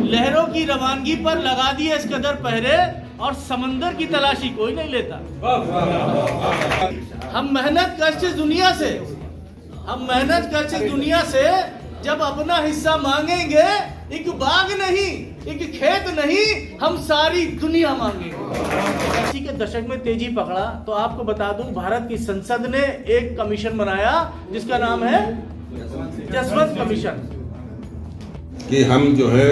लहरों की रवानगी पर लगा दिए इस कदर पहरे और समंदर की तलाशी कोई नहीं लेता। हम मेहनत कर इस दुनिया से जब अपना हिस्सा मांगेंगे, एक बाग नहीं, एक खेत नहीं, हम सारी दुनिया मांगेंगे। इसी के दशक में तेजी पकड़ा तो आपको बता दूं, भारत की संसद ने एक कमीशन बनाया जिसका नाम है जसवंत कमीशन, कि हम जो है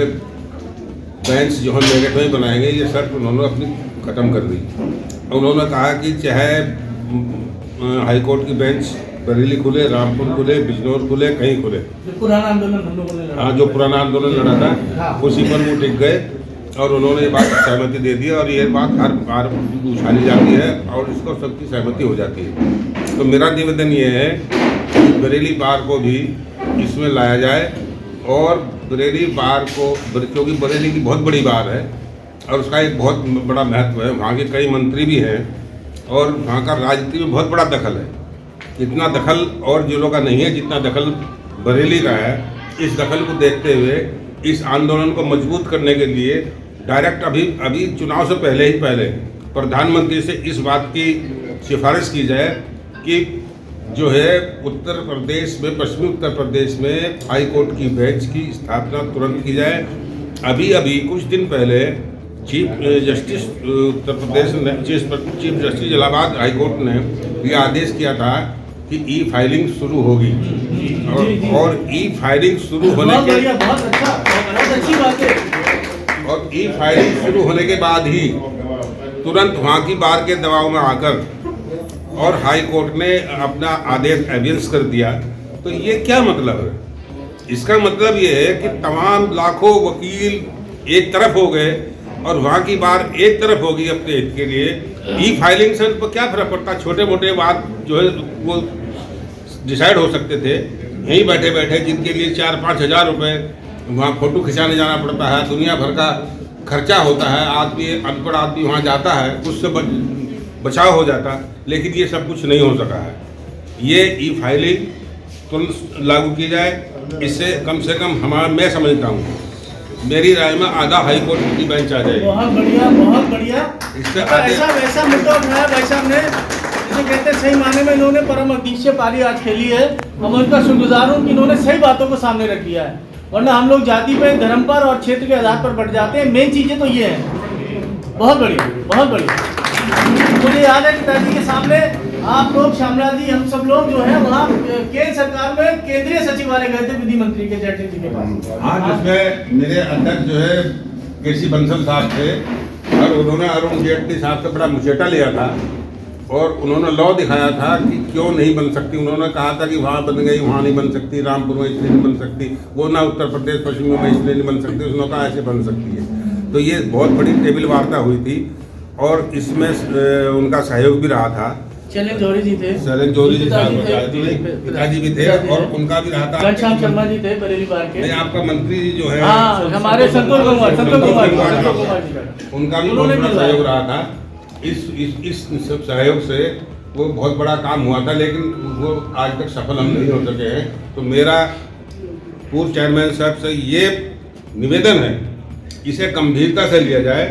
बेंच जो हम मेरठ में बनाएंगे, ये शर्त उन्होंने अपनी ख़त्म कर दी। उन्होंने कहा कि चाहे हाई कोर्ट की बेंच बरेली खुले, रामपुर खुले, बिजनौर खुले, कहीं खुले, पुराना आंदोलन हाँ जो पुराना आंदोलन लड़ा था उसी पर वो टिक गए और उन्होंने ये बात सहमति दे दी और ये बात हर बार उछाली जाती है और इसको सबकी सहमति हो जाती है। तो मेरा निवेदन ये है कि बरेली बार को भी इसमें लाया जाए और बरेली बार को, क्योंकि बरेली की बहुत बड़ी बार है और उसका एक बहुत बड़ा महत्व है। वहाँ के कई मंत्री भी हैं और वहाँ का राजनीति में बहुत बड़ा दखल है। इतना दखल और जिलों का नहीं है जितना दखल बरेली का है। इस दखल को देखते हुए इस आंदोलन को मजबूत करने के लिए डायरेक्ट अभी चुनाव से पहले प्रधानमंत्री से इस बात की सिफारिश की जाए कि जो है उत्तर प्रदेश में, पश्चिमी उत्तर प्रदेश में हाई कोर्ट की बेंच की स्थापना तुरंत की जाए। अभी कुछ दिन पहले चीफ जस्टिस उत्तर प्रदेश ने, chief justice Allahabad high court ने यह आदेश किया था कि ई फाइलिंग शुरू होगी और ई फाइलिंग शुरू होने के और ई फाइलिंग शुरू होने के बाद ही तुरंत वहाँ की बार के दबाव में आकर और हाई कोर्ट ने अपना आदेश एवियंस कर दिया। तो ये क्या मतलब है? इसका मतलब ये है कि तमाम लाखों वकील एक तरफ हो गए और वहाँ की बार एक तरफ होगी अपने हित के लिए। ई फाइलिंग से उन पर क्या फर्क पड़ता? छोटे मोटे बात जो है वो डिसाइड हो सकते थे यहीं बैठे बैठे, जिनके लिए 4-5 हज़ार रुपये वहाँ फोटो खिंचाने जाना पड़ता है, दुनिया भर का खर्चा होता है, आदमी अनपढ़ आदमी वहाँ जाता है, उससे बचाव हो जाता, लेकिन ये सब कुछ नहीं हो सका है। ये ई फाइलिंग तुरंत लागू की जाए। इससे कम से कम मैं समझता हूँ, मेरी राय में आधा हाई कोर्ट की बेंच आ जाएगी। बहुत बढ़िया। इससे वैसा मुद्दा उठाया भाई साहब ने, जिसे कहते हैं सही माने में इन्होंने परम अदृश्य पारी आज खेली है। हम उनका शुक्रगुजार हूँ कि इन्होंने सही बातों को सामने रख दिया है, वरना हम लोग जाति पे, धर्म पर और क्षेत्र के आधार पर बढ़ जाते हैं। मेन चीजें तो ये हैं। बहुत बढ़िया। मुझे याद है कि पिताजी के सामने आप लोग, श्यामला जी, हम सब लोग जो है वहाँ केंद्र सरकार में केंद्रीय सचिवालय गए थे, विधि मंत्री के जेटली जी के पास। हाँ, जिसमें मेरे अध्यक्ष जो है केसी बंसल साहब थे और उन्होंने अरुण जेटली साहब से बड़ा मुचेटा लिया था और उन्होंने लॉ दिखाया था कि क्यों नहीं बन सकती। उन्होंने कहा था कि वहाँ बन गई, वहाँ नहीं बन सकती, रामपुर में इसलिए नहीं बन सकती, वो ना उत्तर प्रदेश पश्चिम में इसलिए नहीं बन सकती, उसने कहा ऐसे बन सकती है। तो ये बहुत बड़ी टेबल वार्ता हुई थी और इसमें उनका सहयोग भी रहा था। शैलेंद्र जौहरी जी थे, पिताजी भी थे और उनका भी रहा था। घनश्याम शर्मा जी थे बरेली बार के। नहीं, आपका मंत्री जी जो है हमारे संतोष कुमार उनका भी बहुत बड़ा सहयोग रहा था। इस सहयोग से वो बहुत बड़ा काम हुआ था, लेकिन वो आज तक सफल हम नहीं हो सके हैं। तो मेरा पूर्व चेयरमैन साहब से ये निवेदन है, इसे गंभीरता से लिया जाए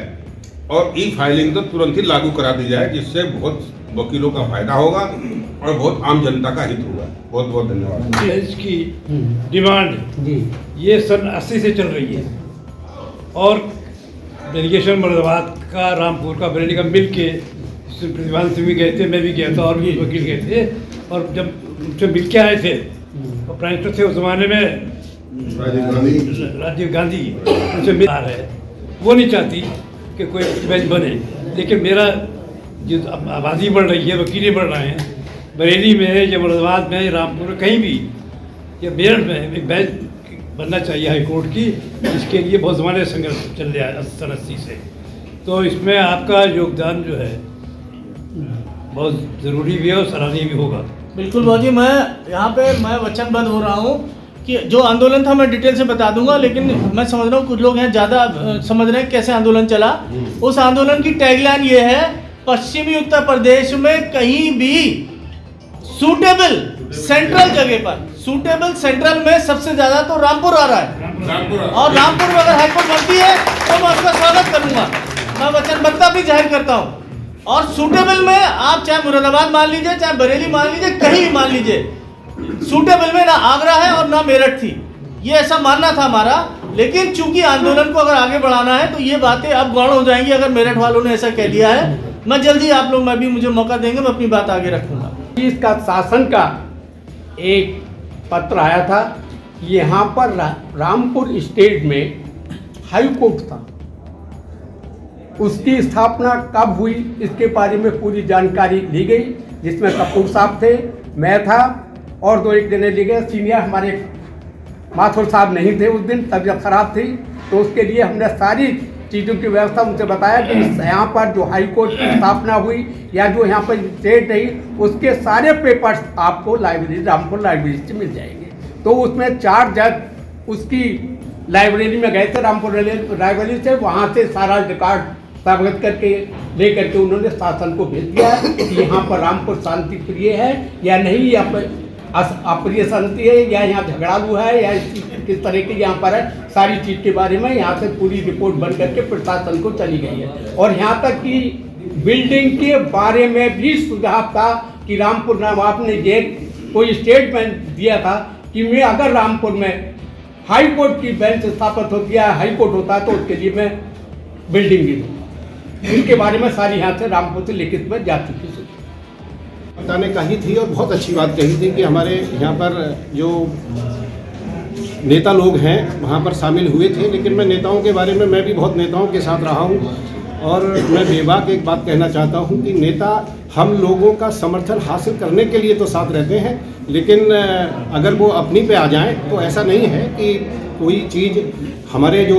और ई फाइलिंग तो तुरंत ही लागू करा दी जाए, जिससे बहुत वकीलों का फायदा होगा और बहुत आम जनता का हित होगा। बहुत बहुत धन्यवाद। इसकी डिमांड ये सन 80 से चल रही है और डेलीगेशन मुरादाबाद का, रामपुर का, बरेली का मिल के प्रतिभान सिंह भी गए थे, मैं भी गया था और भी वकील गए थे। और जब उनसे मिल के आए थे और प्राइम मिनिस्टर थे उस ज़माने में राजीव गांधी, उनसे मिल आ रहे, वो नहीं चाहती कि कोई बेंच बने। लेकिन मेरा जो आबादी बढ़ रही है, वकीलें बढ़ रहे हैं, बरेली में या मुरादाबाद में, रामपुर में, कहीं भी या मेरठ में एक बेंच बनना चाहिए हाई कोर्ट की। इसके लिए बहुत ज़माने संघर्ष चल रहा है 80 से। तो इसमें आपका योगदान जो है बहुत ज़रूरी भी है और सराहनीय भी होगा। बिल्कुल भाजी, मैं यहाँ पे वचनबद्ध हो रहा हूँ कि जो आंदोलन था मैं डिटेल से बता दूंगा, लेकिन मैं समझ रहा हूँ कुछ लोग हैं ज़्यादा समझ रहे हैं कैसे आंदोलन चला। उस आंदोलन की टैगलाइन ये है, पश्चिमी उत्तर प्रदेश में कहीं भी सूटेबल सेंट्रल जगह पर, सूटेबल सेंट्रल में सबसे ज़्यादा तो रामपुर आ रहा है। और रामपुर में अगर हाईकोर्ट बनती है तो मैं उसका स्वागत करूंगा, मैं वचनबद्धता भी जाहिर करता हूँ। और सूटेबल में आप चाहे मुरादाबाद मान लीजिए, चाहे बरेली मान लीजिए, कहीं भी मान लीजिए, सूटेबल में ना आगरा है और ना मेरठ थी, ये ऐसा मानना था हमारा। लेकिन चूंकि आंदोलन को अगर आगे बढ़ाना है तो ये बातें अब गौण हो जाएंगी। अगर मेरठ वालों ने ऐसा कह दिया है, मैं जल्दी, आप लोग मैं भी मुझे मौका देंगे, मैं अपनी बात आगे रखूंगा। इसका शासन का एक पत्र आया था कि यहाँ पर रामपुर स्टेट में हाई कोर्ट था, उसकी स्थापना कब हुई इसके बारे में पूरी जानकारी ली गई, जिसमें कपूर साहब थे, मैं था और 2-1 जने ले गए। सीनियर हमारे माथुर साहब नहीं थे, उस दिन तबीयत खराब थी, तो उसके लिए हमने सारी चीज़ों की व्यवस्था उनसे बताया कि यहाँ पर जो हाई कोर्ट की स्थापना हुई या जो यहाँ पर स्टेट रही, उसके सारे पेपर्स आपको लाइब्रेरी, रामपुर लाइब्रेरी से मिल जाएंगे। तो उसमें 4 जज उसकी लाइब्रेरी में गए थे, रामपुर लाइब्रेरी से, वहाँ से सारा रिकॉर्ड स्वागत करके ले करके उन्होंने शासन को भेज दिया है कि यहाँ पर रामपुर शांति प्रिय है या नहीं, या अप्रिय शांति है, या यहाँ झगड़ालू है, या किस तरह की यहाँ पर है, सारी चीज़ के बारे में यहाँ से पूरी रिपोर्ट बन करके प्रशासन को चली गई है। और यहाँ तक कि बिल्डिंग के बारे में भी सुझाव था कि रामपुर नाम आपने ये कोई स्टेटमेंट दिया था कि मैं अगर रामपुर में हाई कोर्ट की बेंच स्थापित होती है, हाई कोर्ट होता है, तो उसके लिए मैं बिल्डिंग भी दूँगा। इनके बारे में सारी यहाँ से रामपुर से लिखित में जा चुकी है। बताने कही थी और बहुत अच्छी बात कही थी कि हमारे यहाँ पर जो नेता लोग हैं वहाँ पर शामिल हुए थे, लेकिन मैं नेताओं के बारे में, मैं भी बहुत नेताओं के साथ रहा हूँ और मैं बेबाक एक बात कहना चाहता हूँ कि नेता हम लोगों का समर्थन हासिल करने के लिए तो साथ रहते हैं, लेकिन अगर वो अपनी पे आ जाएं तो ऐसा नहीं है कि कोई चीज़ हमारे जो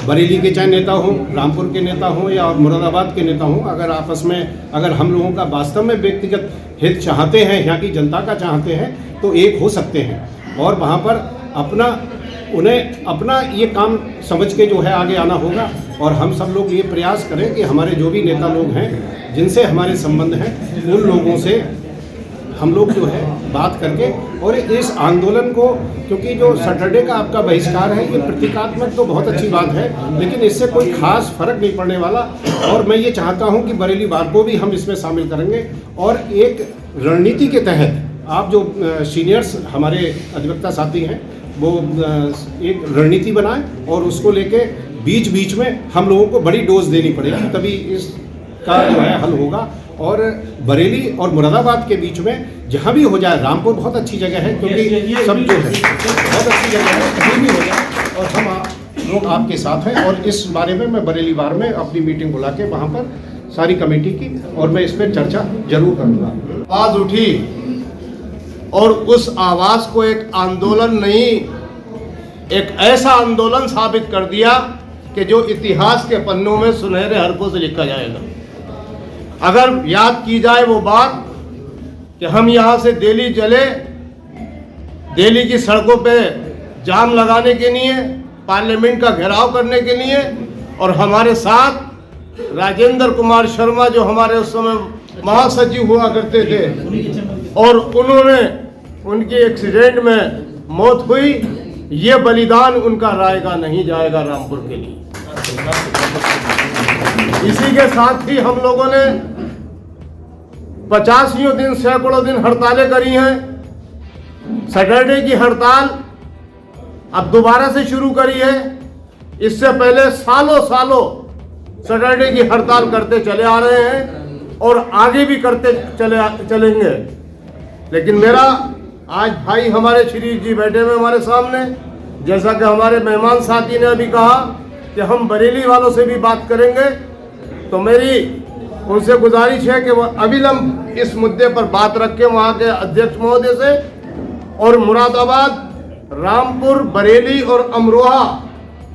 बरेली के चाहे नेता हों, रामपुर के नेता हों या मुरादाबाद के नेता हों, अगर आपस में अगर हम लोगों का वास्तव में व्यक्तिगत हित चाहते हैं, यहाँ की जनता का चाहते हैं, तो एक हो सकते हैं और वहाँ पर उन्हें अपना ये काम समझ के जो है आगे आना होगा। और हम सब लोग ये प्रयास करें कि हमारे जो भी नेता लोग हैं जिनसे हमारे संबंध हैं, उन लोगों से हम लोग जो है बात करके और इस आंदोलन को, क्योंकि जो सैटरडे का आपका बहिष्कार है ये प्रतीकात्मक तो बहुत अच्छी बात है, लेकिन इससे कोई खास फर्क नहीं पड़ने वाला। और मैं ये चाहता हूँ कि बरेली बार को भी हम इसमें शामिल करेंगे और एक रणनीति के तहत आप जो सीनियर्स हमारे अधिवक्ता साथी हैं वो एक रणनीति बनाएं और उसको लेके बीच बीच में हम लोगों को बड़ी डोज देनी पड़ेगी, तभी इसका जो है हल होगा। और बरेली और मुरादाबाद के बीच में जहाँ भी हो जाए, रामपुर बहुत अच्छी जगह है क्योंकि सब जो है बहुत अच्छी जगह है, कहीं भी हो जाए और हम लोग आपके साथ हैं। और इस बारे में मैं बरेली बार में अपनी मीटिंग बुला के वहाँ पर सारी कमेटी की और मैं इस पर चर्चा जरूर करूँगा। आवाज़ उठी और उस आवाज़ को एक आंदोलन नहीं, एक ऐसा आंदोलन साबित कर दिया कि जो इतिहास के पन्नों में सुनहरे हरफों से लिखा जाएगा। अगर याद की जाए वो बात कि हम यहाँ से दिल्ली चले, दिल्ली की सड़कों पे जाम लगाने के लिए, पार्लियामेंट का घेराव करने के लिए, और हमारे साथ राजेंद्र कुमार शर्मा जो हमारे उस समय महासचिव हुआ करते थे और उनकी एक्सीडेंट में मौत हुई, ये बलिदान उनका रायगा नहीं जाएगा रामपुर के लिए। इसी के साथ ही हम लोगों ने 50 दिन, सैकड़ों दिन हड़तालें करी हैं। सैटरडे की हड़ताल अब दोबारा से शुरू करी है। इससे पहले सालों सैटरडे की हड़ताल करते चले आ रहे हैं और आगे भी करते चलेंगे। लेकिन मेरा आज भाई हमारे श्री जी बैठे हुए हमारे सामने, जैसा कि हमारे मेहमान साथी ने अभी कहा कि हम बरेली वालों से भी बात करेंगे, तो मेरी उनसे गुजारिश है कि वह अविलंब इस मुद्दे पर बात रखें वहाँ के अध्यक्ष महोदय से। और मुरादाबाद, रामपुर, बरेली और अमरोहा,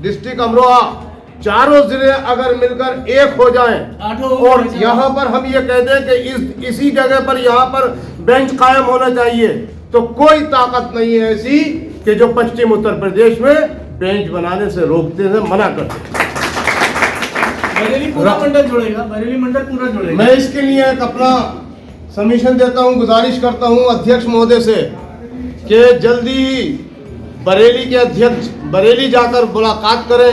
डिस्ट्रिक्ट अमरोहा, चारों जिले अगर मिलकर एक हो जाएं और यहाँ पर हम ये कह दें कि इसी जगह पर यहाँ पर बेंच कायम होना चाहिए, तो कोई ताकत नहीं है ऐसी कि जो पश्चिम उत्तर प्रदेश में बेंच बनाने से रोकते हैं, मना करते हैं। बरेली पूरा मंडल जुड़ेगा, बरेली मंडल पूरा जुड़ेगा। मैं इसके लिए एक अपना सबमिशन देता हूं, गुजारिश करता हूं अध्यक्ष महोदय से कि जल्दी बरेली के अध्यक्ष बरेली जाकर मुलाकात करें,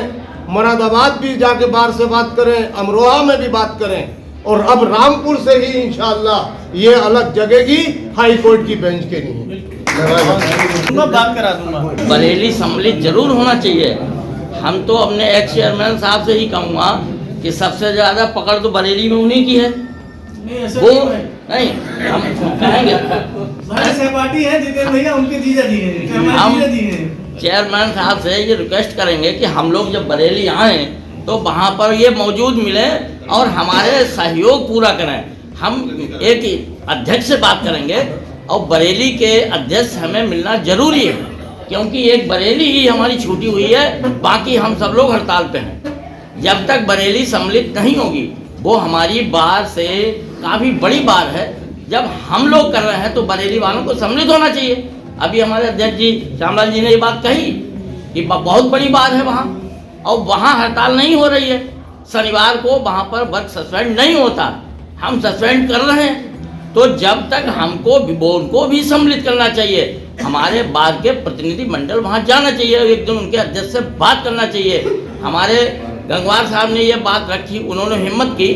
मुरादाबाद भी जाके बाहर से बात करें, अमरोहा में भी बात करें, और अब रामपुर से ही इंशाअल्लाह ये अलग जगेगी हाई कोर्ट की बेंच के लिए। मैं बात करा दूंगा। बरेली सम्मिलित जरूर होना चाहिए। हम तो अपने एक्स चेयरमैन साहब से ही कहूँगा कि सबसे ज़्यादा पकड़ तो बरेली में उन्हीं की है। नहीं, ऐसा वो नहीं, नहीं, हम कहेंगे हमारे सहपाठी हैं जितेंद्र भैया, उनके जीजा जी हैं, हमारे हम जीजा जी हैं। चेयरमैन साहब से ये रिक्वेस्ट करेंगे कि हम लोग जब बरेली आएँ तो वहाँ पर ये मौजूद मिले और हमारे सहयोग पूरा करें। हम एक अध्यक्ष से बात करेंगे और बरेली के अध्यक्ष हमें मिलना जरूरी है, क्योंकि एक बरेली ही हमारी छूटी हुई है, बाकी हम सब लोग हड़ताल पे हैं। जब तक बरेली सम्मिलित नहीं होगी, वो हमारी बार से काफ़ी बड़ी बार है। जब हम लोग कर रहे हैं तो बरेली वालों को सम्मिलित होना चाहिए। अभी हमारे अध्यक्ष जी श्यामलाल जी ने ये बात कही कि बहुत बड़ी बात है वहाँ, और वहाँ हड़ताल नहीं हो रही है। शनिवार को वहाँ पर वर्क सस्पेंड नहीं होता, हम सस्पेंड कर रहे हैं। तो जब तक हमको बोर्ड को भी सम्मिलित करना चाहिए, हमारे बार के प्रतिनिधि मंडल वहाँ जाना चाहिए, एक दिन उनके अध्यक्ष से बात करना चाहिए। हमारे गंगवार साहब ने ये बात रखी, उन्होंने हिम्मत की,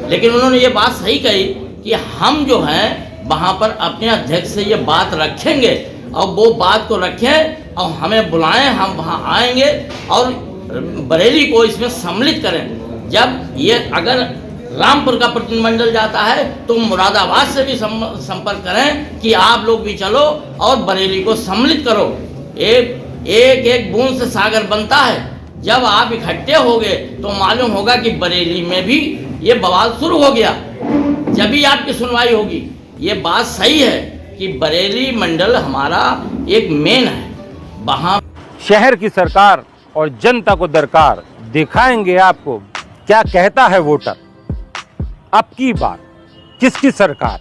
लेकिन उन्होंने ये बात सही कही कि हम जो हैं वहाँ पर अपने अध्यक्ष से ये बात रखेंगे और वो बात को रखें और हमें बुलाएं, हम वहाँ आएंगे और बरेली को इसमें सम्मिलित करें। जब ये अगर रामपुर का प्रतिनिधिमंडल जाता है तो मुरादाबाद से भी संपर्क करें कि आप लोग भी चलो और बरेली को सम्मिलित करो। एक बूंद से सागर बनता है। जब आप इकट्ठे होगे तो मालूम होगा कि बरेली में भी ये बवाल शुरू हो गया, जब भी आपकी सुनवाई होगी। ये बात सही है कि बरेली मंडल हमारा एक मेन है। वहाँ शहर की सरकार और जनता को दरकार दिखाएंगे आपको क्या कहता है वोटर। अब की बार किसकी सरकार।